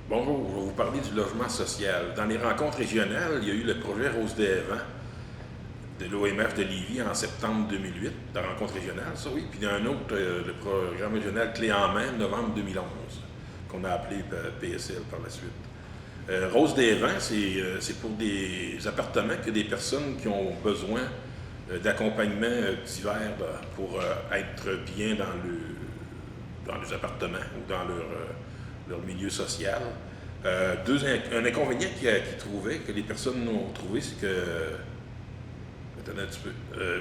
Bonjour, je vais vous parler du logement social. Dans les rencontres régionales, il y a eu le projet Rose des Vents de l'OMF de Lévis en septembre 2008, la rencontre régionale, ça oui. Puis il y a un autre, le programme régional Clé en main, novembre 2011, qu'on a appelé PSL par la suite. Rose des Vents, c'est pour des appartements que des personnes qui ont besoin d'accompagnement divers pour être bien dans les appartements ou dans leur milieu social. Un inconvénient qu'ils trouvaient, que les personnes ont trouvé, c'est que. Attendez un petit peu.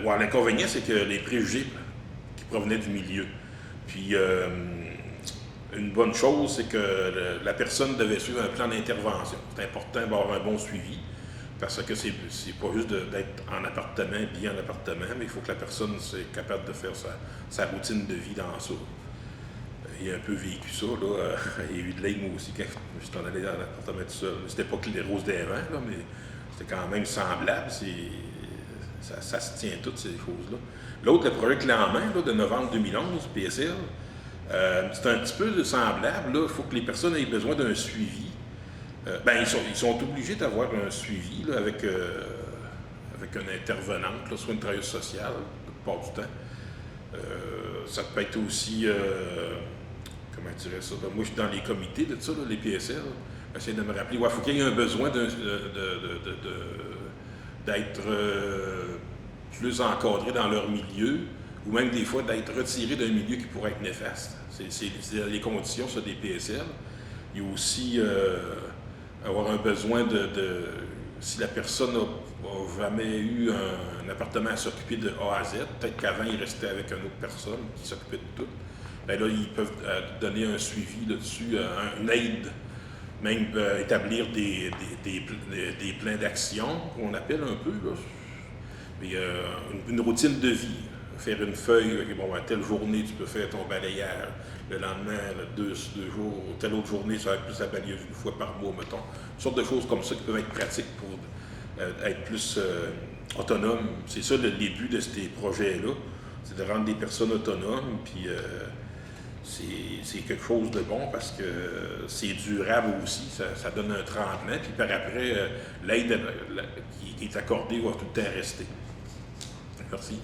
Ouais, l'inconvénient, c'est que les préjugés qui provenaient du milieu. Puis, une bonne chose, c'est que la personne devait suivre un plan d'intervention. C'est important d'avoir un bon suivi, parce que c'est pas juste d'être en appartement, bien en appartement, mais il faut que la personne soit capable de faire sa routine de vie dans ça. Il a un peu vécu ça, là. Il y a eu de l'aide, moi aussi, quand je suis en allé dans l'appartement tout seul. C'était pas que les roses des vents, là, mais c'était quand même semblable. Ça se tient, toutes ces choses-là. L'autre, le projet Clé en main, là, de novembre 2011, PSL, c'est un petit peu semblable. Il faut que les personnes aient besoin d'un suivi. Ils sont obligés d'avoir un suivi là, avec une intervenante, là, soit une travailleuse sociale, la plupart du temps. Ça peut être aussi, comment je dirais ça, moi je suis dans les comités de ça, là, les PSL, j'essaie de me rappeler, il faut qu'il y ait un besoin d'être plus encadré dans leur milieu, ou même des fois d'être retiré d'un milieu qui pourrait être néfaste. C'est les conditions ça, des PSL. Il y a aussi avoir un besoin si la personne n'a jamais eu un appartement à s'occuper de A à Z, peut-être qu'avant il restait avec une autre personne qui s'occupait de tout, bien là ils peuvent donner un suivi là-dessus, une aide, même établir des plans d'action, qu'on appelle un peu, là. Mais, une routine de vie. Faire une feuille, bon, à telle journée, tu peux faire ton balayage. Le lendemain, deux jours, telle autre journée, ça va être plus la balayeuse une fois par mois, mettons. Une sorte de choses comme ça qui peuvent être pratiques pour être plus autonome. C'est ça le début de ces projets-là. C'est de rendre des personnes autonomes, puis c'est quelque chose de bon parce que c'est durable aussi, ça donne un tremplin, puis par après, l'aide qui est accordée va tout le temps rester. Merci.